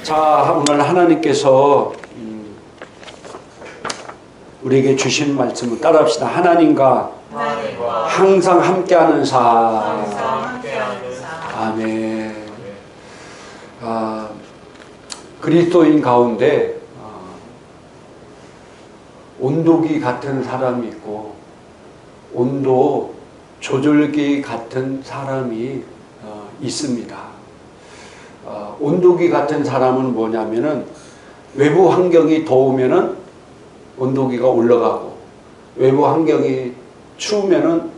자, 오늘 하나님께서 우리에게 주신 말씀을 따라합시다. 하나님과 항상 함께하는 삶. 아멘. 그리스도인 가운데 온도기 같은 사람이 있고 온도 조절기 같은 사람이 있습니다. 온도기 같은 사람은 뭐냐면은 외부 환경이 더우면은 온도기가 올라가고 외부 환경이 추우면은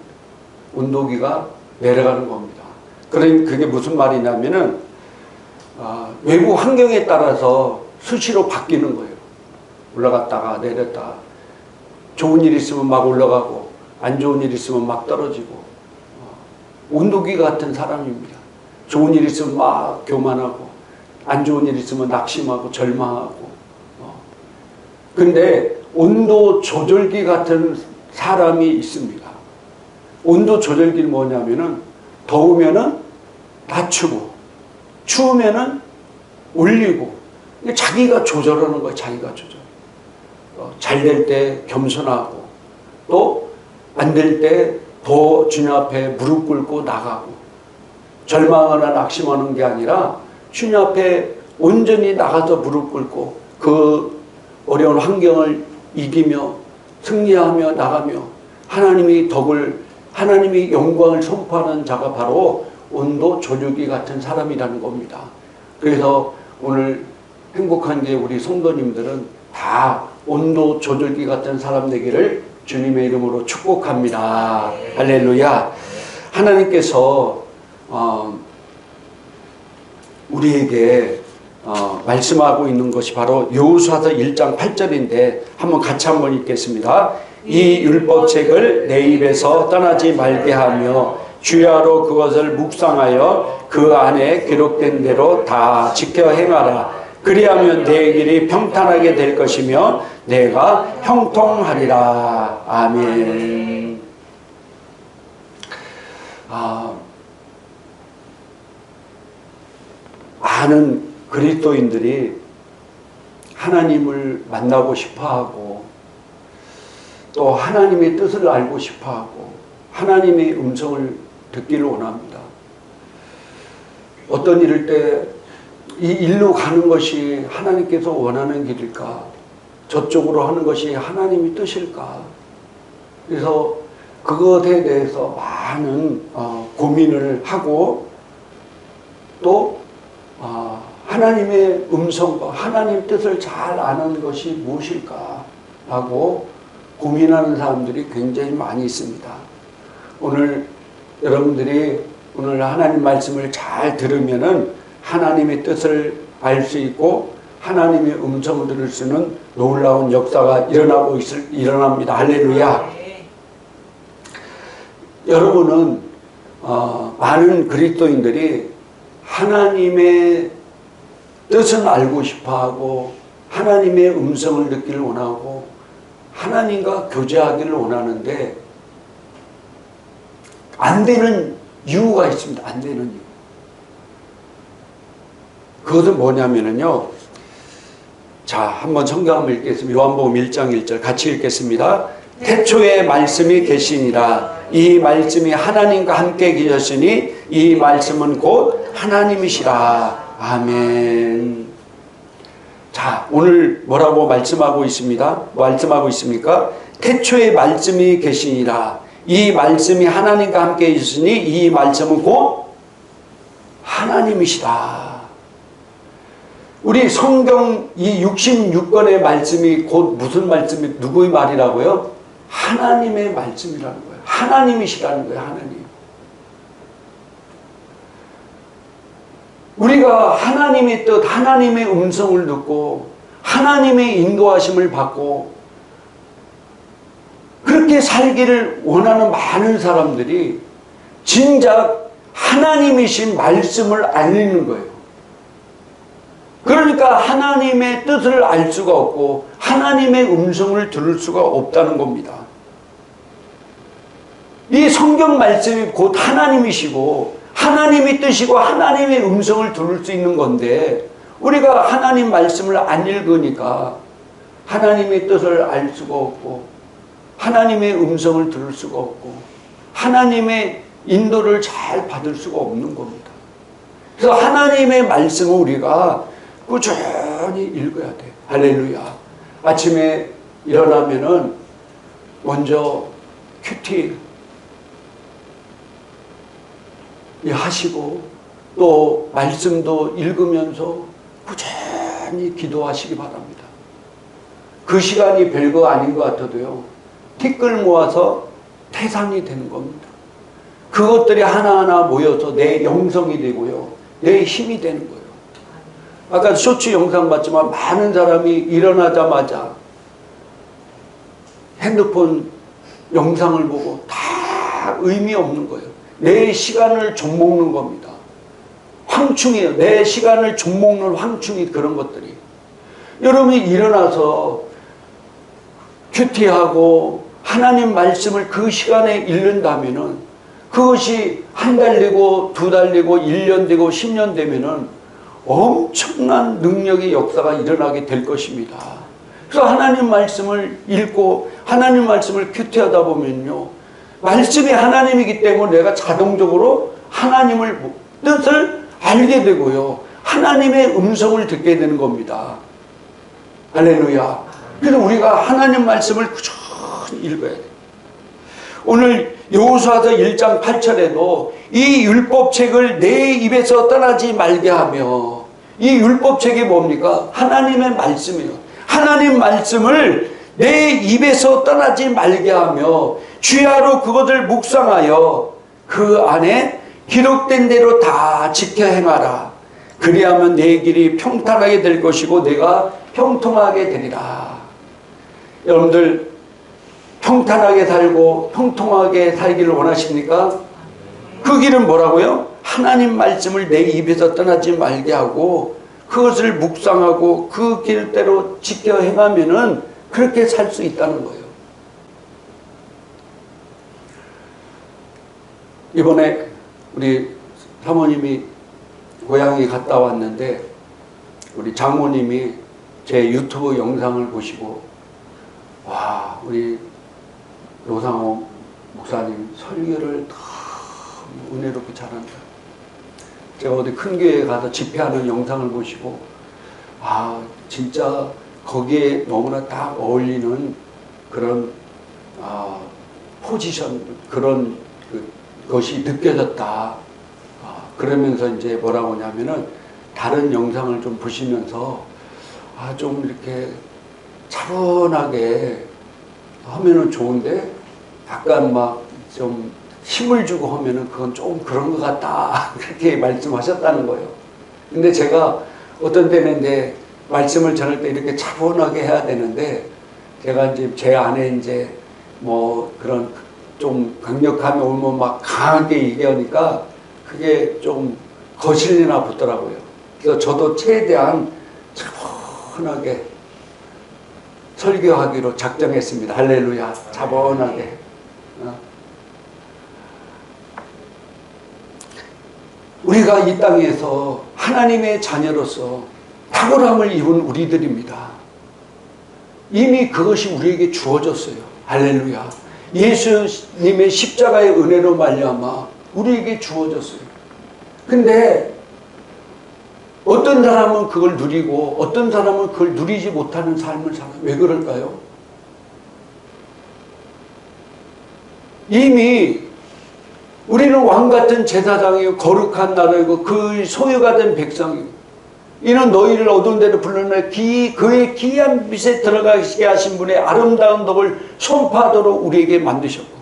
온도기가 내려가는 겁니다. 그게 무슨 말이냐면은 외부 환경에 따라서 수시로 바뀌는 거예요. 올라갔다가 내렸다가 좋은 일 있으면 막 올라가고 안 좋은 일 있으면 막 떨어지고 온도기 같은 사람입니다. 좋은 일 있으면 막 교만하고 안 좋은 일 있으면 낙심하고 절망하고 근데 온도 조절기 같은 사람이 있습니다. 온도 조절기는 뭐냐면은 더우면은 낮추고 추우면은 올리고 자기가 조절하는 거예요. 자기가 조절. 잘 될 때 겸손하고 또 안 될 때 더 주님 앞에 무릎 꿇고 나가고 절망하거나 낙심하는 게 아니라 주님 앞에 온전히 나가서 무릎 꿇고 그 어려운 환경을 이기며 승리하며 나가며 하나님이 영광을 선포하는 자가 바로 온도 조절기 같은 사람이라는 겁니다. 그래서 오늘 행복한 게 우리 성도님들은 다 온도 조절기 같은 사람 되기를 주님의 이름으로 축복합니다. 할렐루야. 하나님께서 우리에게 말씀하고 있는 것이 바로 여호수아서 1장 8절인데 한번 같이 한번 읽겠습니다. 이 율법책을 내 입에서 떠나지 말게 하며 주야로 그것을 묵상하여 그 안에 기록된 대로 다 지켜 행하라. 그리하면 내 길이 평탄하게 될 것이며 내가 형통하리라. 아멘. 많은 그리스도인들이 하나님을 만나고 싶어하고 또 하나님의 뜻을 알고 싶어하고 하나님의 음성을 듣기를 원합니다. 어떤 일일 때 이 일로 가는 것이 하나님께서 원하는 길일까? 저쪽으로 하는 것이 하나님의 뜻일까? 그래서 그것에 대해서 많은 고민을 하고 또 하나님의 음성과 하나님 뜻을 잘 아는 것이 무엇일까? 하고 고민하는 사람들이 굉장히 많이 있습니다. 오늘 여러분들이 오늘 하나님 말씀을 잘 들으면은 하나님의 뜻을 알 수 있고 하나님의 음성을 들을 수 있는 놀라운 역사가 일어납니다. 할렐루야. 여러분은 많은 그리스도인들이 하나님의 뜻은 알고 싶어하고 하나님의 음성을 듣기를 원하고 하나님과 교제하기를 원하는데 안 되는 이유가 있습니다. 안 되는 이유. 그것은 뭐냐면요. 자, 한번 성경 한번 읽겠습니다. 요한복음 1장 1절 같이 읽겠습니다. 태초에 말씀이 계시니라. 이 말씀이 하나님과 함께 계셨으니 이 말씀은 곧 하나님이시라. 아멘. 자, 오늘 뭐라고 말씀하고 있습니다? 말씀하고 있습니까? 태초에 말씀이 계시니라. 이 말씀이 하나님과 함께 있으니 이 말씀은 곧 하나님이시다. 우리 성경 이 66권의 말씀이 곧 무슨 말씀이 누구의 말이라고요? 하나님의 말씀이라는 거예요. 하나님이시라는 거예요. 하나님. 우리가 하나님의 뜻, 하나님의 음성을 듣고 하나님의 인도하심을 받고 그렇게 살기를 원하는 많은 사람들이 진작 하나님이신 말씀을 알리는 거예요. 그러니까 하나님의 뜻을 알 수가 없고 하나님의 음성을 들을 수가 없다는 겁니다. 이 성경 말씀이 곧 하나님이시고 하나님의 뜻이고 하나님의 음성을 들을 수 있는 건데 우리가 하나님 말씀을 안 읽으니까 하나님의 뜻을 알 수가 없고 하나님의 음성을 들을 수가 없고 하나님의 인도를 잘 받을 수가 없는 겁니다. 그래서 하나님의 말씀을 우리가 꾸준히 읽어야 돼요. 할렐루야. 아침에 일어나면은 먼저 큐티 하시고 또 말씀도 읽으면서 꾸준히 기도하시기 바랍니다. 그 시간이 별거 아닌 것 같아도요, 티끌 모아서 태산이 되는 겁니다. 그것들이 하나하나 모여서 내 영성이 되고요, 내 힘이 되는 거예요. 아까 쇼츠 영상 봤지만 많은 사람이 일어나자마자 핸드폰 영상을 보고 다 의미 없는 거예요. 내 시간을 좀먹는 겁니다. 황충이에요. 내 시간을 좀먹는 황충이 그런 것들이. 여러분이 일어나서 큐티하고 하나님 말씀을 그 시간에 읽는다면은 그것이 한 달 되고 두 달 되고 1년 되고 10년 되면은 엄청난 능력의 역사가 일어나게 될 것입니다. 그래서 하나님 말씀을 읽고 하나님 말씀을 큐티하다 보면요, 말씀이 하나님이기 때문에 내가 자동적으로 하나님을 뜻을 알게 되고요, 하나님의 음성을 듣게 되는 겁니다. 할렐루야. 그래서 우리가 하나님 말씀을 꾸준히 읽어야 돼요. 오늘 여호수아서 1장 8절에도 이 율법책을 내 입에서 떠나지 말게 하며, 이 율법책이 뭡니까? 하나님의 말씀이에요. 하나님 말씀을 내 입에서 떠나지 말게 하며 주야로 그것을 묵상하여 그 안에 기록된 대로 다 지켜 행하라. 그리하면 내 길이 평탄하게 될 것이고 내가 형통하게 되리라. 여러분들 평탄하게 살고 형통하게 살기를 원하십니까? 그 길은 뭐라고요? 하나님 말씀을 내 입에서 떠나지 말게 하고 그것을 묵상하고 그 길대로 지켜 행하면은 그렇게 살 수 있다는 거예요. 이번에 우리 사모님이 고향에 갔다 왔는데 우리 장모님이 제 유튜브 영상을 보시고, 와, 우리 노상호 목사님 설교를 너무 은혜롭게 잘한다. 제가 어디 큰 교회에 가서 집회하는 영상을 보시고, 아, 진짜 거기에 너무나 딱 어울리는 그런 포지션, 그런 것이 느껴졌다. 그러면서 이제 뭐라고 하냐면은 다른 영상을 좀 보시면서 좀 이렇게 차분하게 하면은 좋은데 약간 막 좀 힘을 주고 하면은 그건 좀 그런 것 같다. 그렇게 말씀하셨다는 거예요. 근데 제가 어떤 때는 이제 말씀을 전할 때 이렇게 차분하게 해야 되는데 제가 이제 제 안에 이제 뭐 그런 좀 강력함이 오면 막 강하게 얘기하니까 그게 좀 거슬리나 보더라고요. 그래서 저도 최대한 차분하게 설교하기로 작정했습니다. 할렐루야. 차분하게. 우리가 이 땅에서 하나님의 자녀로서 탁월함을 입은 우리들입니다. 이미 그것이 우리에게 주어졌어요. 할렐루야. 예수님의 십자가의 은혜로 말미암아 우리에게 주어졌어요. 근데 어떤 사람은 그걸 누리고 어떤 사람은 그걸 누리지 못하는 삶을 살아요. 왜 그럴까요? 이미 우리는 왕같은 제사장이고 거룩한 나라이고 그 소유가 된 백성이고 이는 너희를 어두운 데로 불러내 그의 기이한 빛에 들어가게 하신 분의 아름다운 덕을 선포하도록 우리에게 만드셨고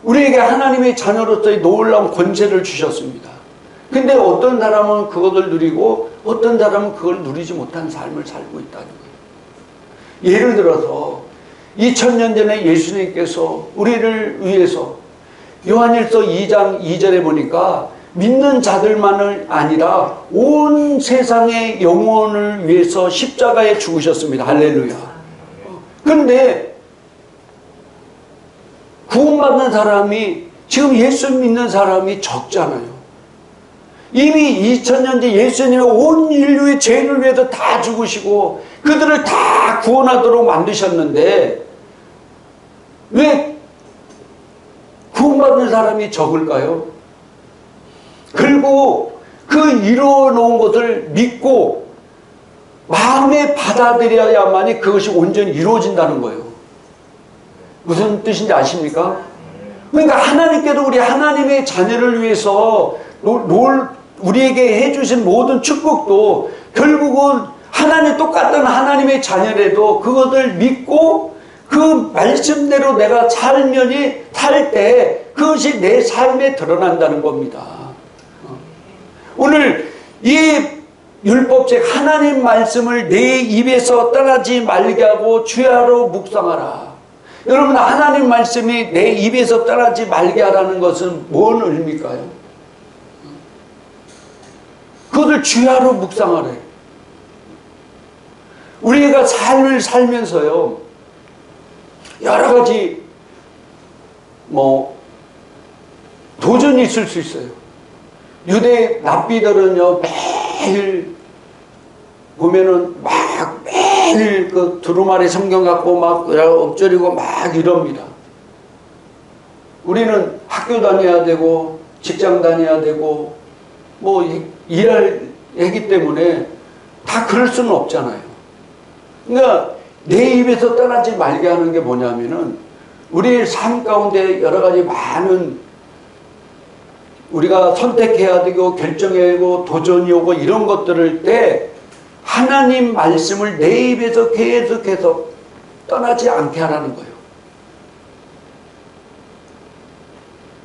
우리에게 하나님의 자녀로서의 놀라운 권세를 주셨습니다. 근데 어떤 사람은 그것을 누리고 어떤 사람은 그걸 누리지 못한 삶을 살고 있다는 거예요. 예를 들어서 2000년 전에 예수님께서 우리를 위해서 요한일서 2장 2절에 보니까 믿는 자들만을 아니라 온 세상의 영혼을 위해서 십자가에 죽으셨습니다. 할렐루야. 그런데 구원받는 사람이 지금 예수 믿는 사람이 적잖아요. 이미 2000년 전 예수님이 온 인류의 죄를 위해서 다 죽으시고 그들을 다 구원하도록 만드셨는데 왜 구원받는 사람이 적을까요? 그리고 그 이루어 놓은 것을 믿고 마음에 받아들여야만이 그것이 온전히 이루어진다는 거예요. 무슨 뜻인지 아십니까? 그러니까 하나님께도 우리 하나님의 자녀를 위해서 우리에게 해주신 모든 축복도 결국은 하나님 똑같은 하나님의 자녀라도 그것을 믿고 그 말씀대로 내가 살 때 그것이 내 삶에 드러난다는 겁니다. 오늘 이 율법책 하나님 말씀을 내 입에서 떠나지 말게 하고 주야로 묵상하라. 여러분 하나님 말씀이 내 입에서 떠나지 말게 하라는 것은 뭔 의미일까요? 그것을 주야로 묵상하래. 우리가 삶을 살면서요 여러 가지 도전이 있을 수 있어요. 유대 랍비들은요 매일 보면은 매일 그 두루마리 성경 갖고 엎드리고 이럽니다. 우리는 학교 다녀야 되고 직장 다녀야 되고 일을 하기 때문에 다 그럴 수는 없잖아요. 그러니까 내 입에서 떠나지 말게 하는 게 뭐냐면은 우리 삶 가운데 여러 가지 많은 우리가 선택해야 되고 결정해야 되고 도전이 오고 이런 것들을 때 하나님 말씀을 내 입에서 계속해서 떠나지 않게 하라는 거예요.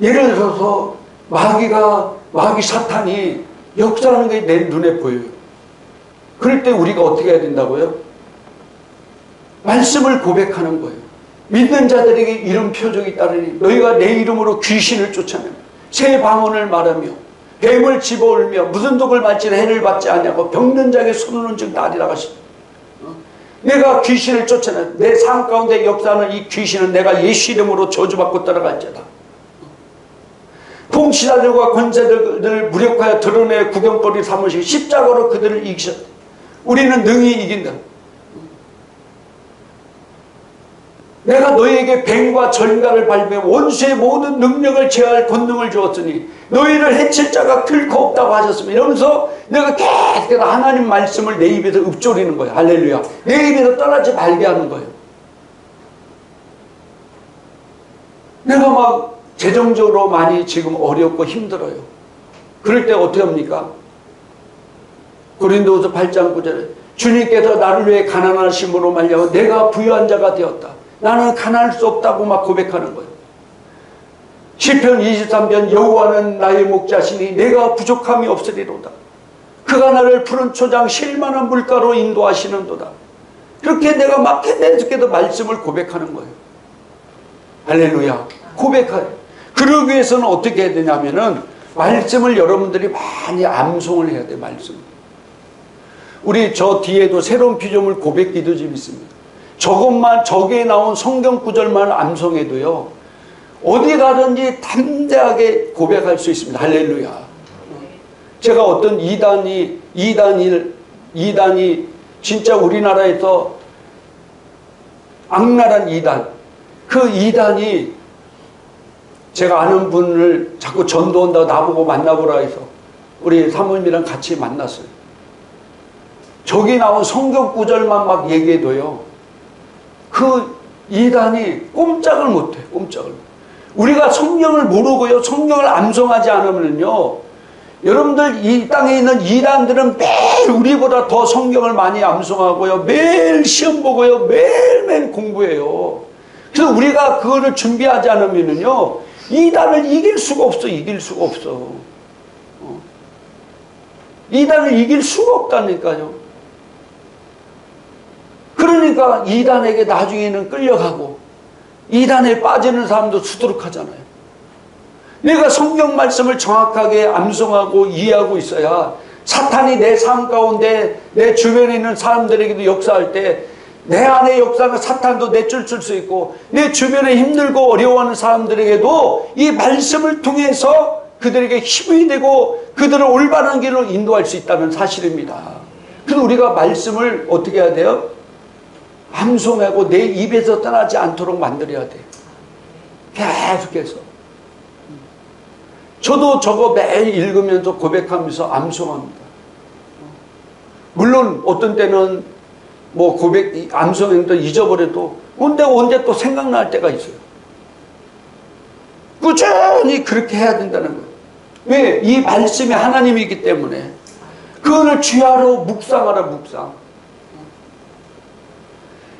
예를 들어서 마귀 사탄이 역사하는 게 내 눈에 보여요. 그럴 때 우리가 어떻게 해야 된다고요? 말씀을 고백하는 거예요. 믿는 자들에게 이런 표적이 따르니 너희가 내 이름으로 귀신을 쫓아내며 새 방언을 말하며 뱀을 집어올며 무슨 독을 맞지나 해를 받지 아니하고 병든 자에게 손을 얹은 나리라 하시니 내가 귀신을 쫓아내 내 삶 가운데 역사하는 이 귀신은 내가 예수 이름으로 저주받고 따라갈지어다. 통치자들과 권세들을 무력하여 드러내 구경거리 삼으시고 십자가로 그들을 이기셨다. 우리는 능히 이긴다. 내가 너희에게 뱀과 전갈을 밟으며 원수의 모든 능력을 제어할 권능을 주었으니 너희를 해칠 자가 결코 없다고 하셨습니다. 이러면서 내가 계속해서 하나님 말씀을 내 입에서 읊조리는 거예요. 할렐루야. 내 입에서 떠나지 말게 하는 거예요. 내가 재정적으로 많이 지금 어렵고 힘들어요. 그럴 때 어떻게 합니까? 고린도후서 8장 9절에 주님께서 나를 위해 가난하심으로 말미암아 내가 부유한 자가 되었다. 나는 가난할 수 없다고 고백하는 거예요. 시편 23편 여호와는 나의 목자시니 내가 부족함이 없으리로다. 그가 나를 푸른 초장 쉴만한 물가로 인도하시는도다. 그렇게 내가 계속해서 말씀을 고백하는 거예요. 할렐루야. 고백하요. 그러기 위해서는 어떻게 해야 되냐면은 말씀을 여러분들이 많이 암송을 해야 돼요. 말씀. 우리 저 뒤에도 새로운 피조물 고백 기도집이 있습니다. 저기에 나온 성경 구절만 암송해도요 어디 가든지 담대하게 고백할 수 있습니다. 할렐루야. 제가 어떤 이단이 진짜 우리나라에서 악랄한 이단, 그 이단이 제가 아는 분을 자꾸 전도한다고 나보고 만나보라 해서 우리 사모님이랑 같이 만났어요. 저기 나온 성경 구절만 얘기해도요 그 이단이 꼼짝을 못해. 꼼짝을. 우리가 성경을 모르고요 성경을 암송하지 않으면요 여러분들 이 땅에 있는 이단들은 매일 우리보다 더 성경을 많이 암송하고요 매일 시험 보고요 매일매일 공부해요. 그래서 우리가 그거를 준비하지 않으면요 이단을 이길 수가 없어. 이단을 이길 수가 없다니까요. 그러니까 이단에게 나중에는 끌려가고 이단에 빠지는 사람도 수두룩하잖아요. 내가 성경 말씀을 정확하게 암송하고 이해하고 있어야 사탄이 내 삶 가운데 내 주변에 있는 사람들에게도 역사할 때 내 안에 역사하는 사탄도 내쫓을 수 있고 내 주변에 힘들고 어려워하는 사람들에게도 이 말씀을 통해서 그들에게 힘이 되고 그들을 올바른 길로 인도할 수 있다는 사실입니다. 그래서 우리가 말씀을 어떻게 해야 돼요? 암송하고 내 입에서 떠나지 않도록 만들어야 돼요. 계속해서. 저도 저거 매일 읽으면서 고백하면서 암송합니다. 물론 어떤 때는 뭐 고백, 암송행도 잊어버려도 근데 언제 또 생각날 때가 있어요. 꾸준히 그렇게 해야 된다는 거예요. 왜? 이 말씀이 하나님이기 때문에. 그거를 주야로 묵상하라, 묵상.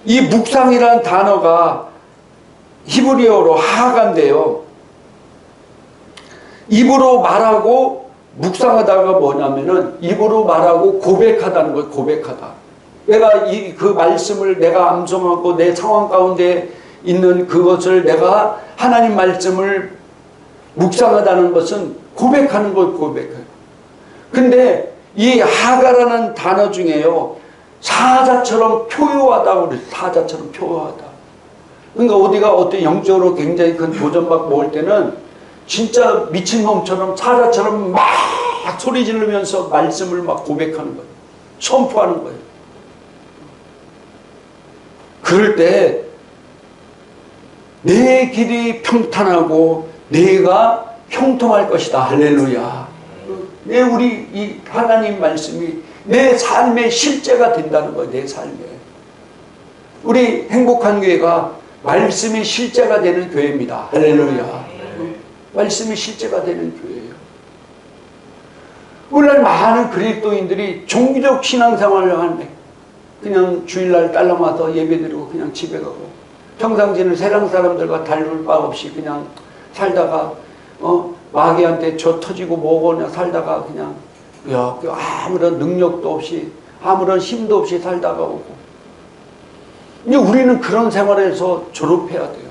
이 묵상이라는 단어가 히브리어로 하가인데요. 입으로 말하고 묵상하다가 뭐냐면은 입으로 말하고 고백하다는 거예요. 고백하다. 내가 그 말씀을 내가 암송하고 내 상황 가운데 있는 그것을 내가 하나님 말씀을 묵상하다는 것은 고백하는 걸 고백해요. 근데 이 하가라는 단어 중에요. 사자처럼 표효하다고 그래요. 사자처럼 표효하다. 그러니까 어디가 어떤 영적으로 굉장히 큰 도전받고 올 때는 진짜 미친놈처럼 사자처럼 막 소리 지르면서 말씀을 막 고백하는 거예요. 선포하는 거예요. 그럴 때 내 길이 평탄하고 내가 형통할 것이다. 할렐루야. 우리 이 하나님 말씀이 내 삶의 실제가 된다는 거예요. 내 삶에. 우리 행복한 교회가 말씀이 실제가 되는 교회입니다. 할렐루야. 말씀이 실제가 되는 교회예요. 오늘날 많은 그리스도인들이 종교적 신앙생활을 하네. 그냥 주일날 딸랑 와서 예배드리고 그냥 집에 가고 평상시에는 세상 사람들과 다를 바 없이 그냥 살다가 마귀한테 저 터지고 뭐거나 살다가 그냥 아무런 능력도 없이 아무런 힘도 없이 살다가 오고 이제 우리는 그런 생활에서 졸업해야 돼요.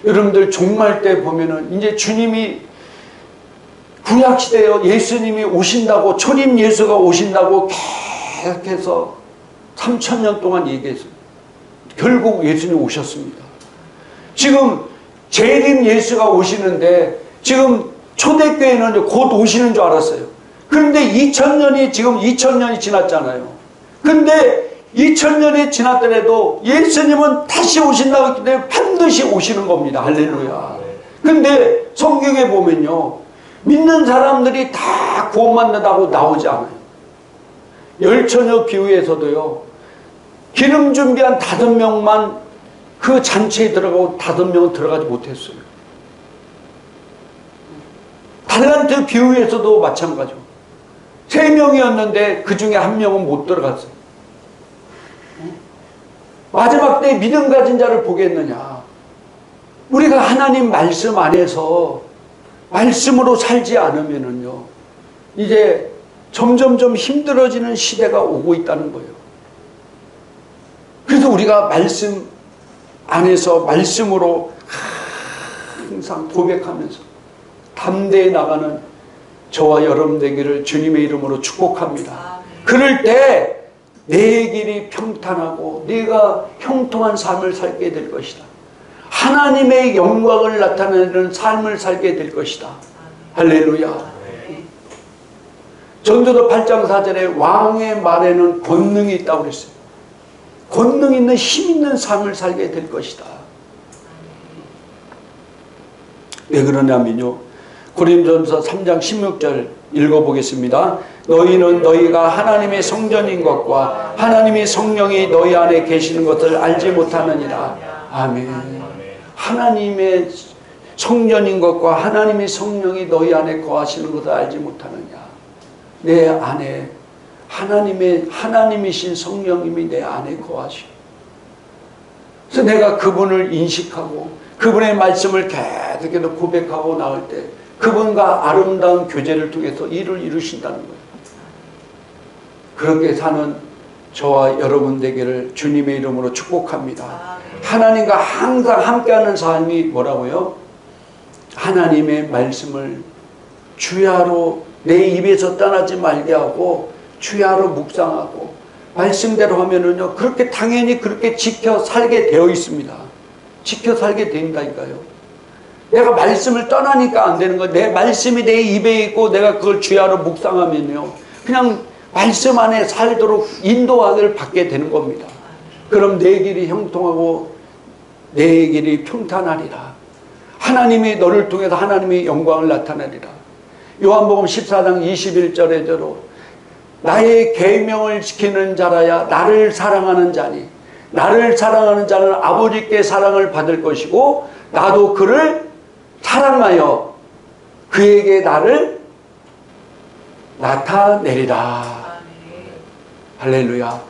여러분들 종말 때 보면은 이제 주님이 구약시대에 예수님이 오신다고 초림 예수가 오신다고 계속해서 3000년 동안 얘기했어요. 결국 예수님 오셨습니다. 지금 재림 예수가 오시는데 지금 초대교회는 곧 오시는 줄 알았어요. 그런데 2000년이 지금 2000년이 지났잖아요. 근데 2000년이 지났더라도 예수님은 다시 오신다고 했기 때문에 반드시 오시는 겁니다. 할렐루야. 근데 성경에 보면요. 믿는 사람들이 다 구원받는다고 나오지 않아요. 열처녀 비유에서도요. 기름 준비한 5명만 그 잔치에 들어가고 5명은 들어가지 못했어요. 달란트 비유에서도 마찬가지고 3명이었는데 그 중에 1명은 못 들어갔어요. 마지막 때 믿음 가진 자를 보겠느냐. 우리가 하나님 말씀 안에서 말씀으로 살지 않으면은요, 이제 점점점 힘들어지는 시대가 오고 있다는 거예요. 그래서 우리가 말씀 안에서 말씀으로 항상 고백하면서 담대히 나가는 저와 여러분 되기를 주님의 이름으로 축복합니다. 그럴 때 내 길이 평탄하고 네가 형통한 삶을 살게 될 것이다. 하나님의 영광을 나타내는 삶을 살게 될 것이다. 할렐루야. 전도서 8장 4절에 왕의 말에는 권능이 있다고 그랬어요. 권능 있는 힘 있는 삶을 살게 될 것이다. 왜 그러냐면요. 고린도전서 3장 16절 읽어보겠습니다. 너희는 너희가 하나님의 성전인 것과 하나님의 성령이 너희 안에 계시는 것을 알지 못하느니라. 아멘. 하나님의 성전인 것과 하나님의 성령이 너희 안에 거하시는 것을 알지 못하느냐. 내 안에 하나님이신 성령님이 내 안에 거하시고, 그래서 내가 그분을 인식하고 그분의 말씀을 계속해서 고백하고 나올 때 그분과 아름다운 교제를 통해서 일을 이루신다는 거예요. 그렇게 사는 저와 여러분 되기를 주님의 이름으로 축복합니다. 하나님과 항상 함께하는 삶이 뭐라고요? 하나님의 말씀을 주야로 내 입에서 떠나지 말게 하고 주야로 묵상하고 말씀대로 하면은요, 그렇게 당연히 그렇게 지켜 살게 되어 있습니다. 지켜 살게 된다니까요. 내가 말씀을 떠나니까 안 되는 거예요. 내 말씀이 내 입에 있고 내가 그걸 주야로 묵상하면요, 그냥 말씀 안에 살도록 인도하기를 받게 되는 겁니다. 그럼 내 길이 형통하고 내 길이 평탄하리라. 하나님이 너를 통해서 하나님의 영광을 나타내리라. 요한복음 14장 21절에대로 나의 계명을 지키는 자라야 나를 사랑하는 자니 나를 사랑하는 자는 아버지께 사랑을 받을 것이고 나도 그를 사랑하여 그에게 나를 나타내리라. 할렐루야.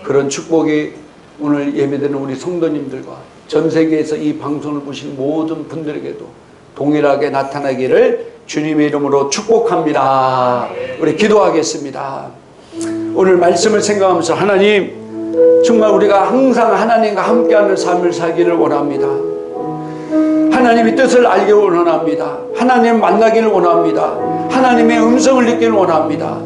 그런 축복이 오늘 예배드리는 우리 성도님들과 전 세계에서 이 방송을 보신 모든 분들에게도 동일하게 나타나기를 주님의 이름으로 축복합니다. 우리 기도하겠습니다. 오늘 말씀을 생각하면서 하나님, 정말 우리가 항상 하나님과 함께하는 삶을 살기를 원합니다. 하나님의 뜻을 알기를 원합니다. 하나님 만나기를 원합니다. 하나님의 음성을 듣기를 원합니다.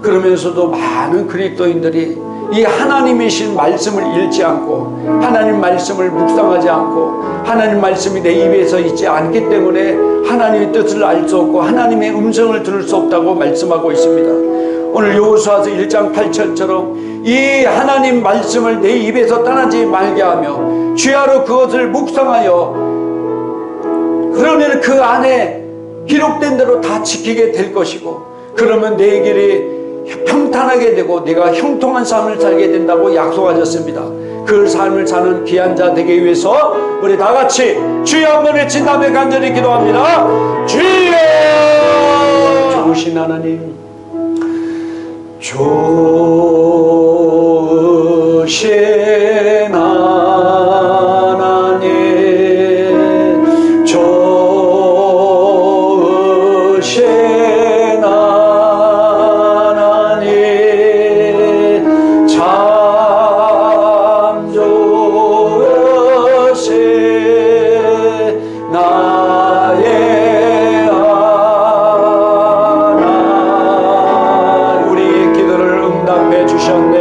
그러면서도 많은 그리스도인들이 이 하나님이신 말씀을 읽지 않고 하나님 말씀을 묵상하지 않고 하나님 말씀이 내 입에서 있지 않기 때문에 하나님의 뜻을 알 수 없고 하나님의 음성을 들을 수 없다고 말씀하고 있습니다. 오늘 여호수아서 1장 8절처럼 이 하나님 말씀을 내 입에서 떠나지 말게 하며 주야로 그것을 묵상하여 그러면 그 안에 기록된 대로 다 지키게 될 것이고 그러면 내 길이 평탄하게 되고 네가 형통한 삶을 살게 된다고 약속하셨습니다. 그 삶을 사는 귀한 자 되기 위해서 우리 다 같이 주여 한번 외친 다음에 간절히 기도합니다. 주여! 좋으신 하나님, 좋으신 하나님, 좋으신 하나님, 참 좋으신 나의 하나님, 우리의 기도를 응답해 주셨네.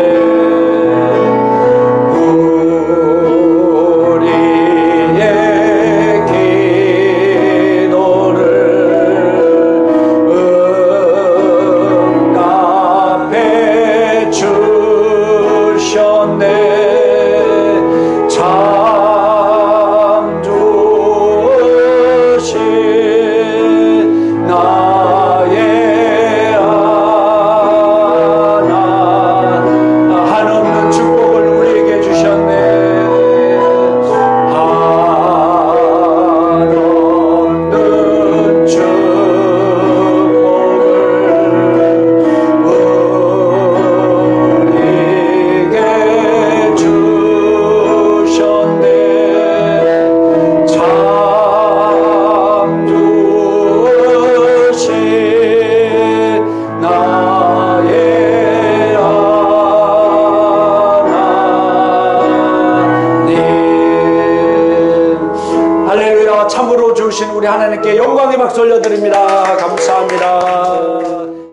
참으로 주신 우리 하나님께 영광의 박수 올려드립니다. 감사합니다.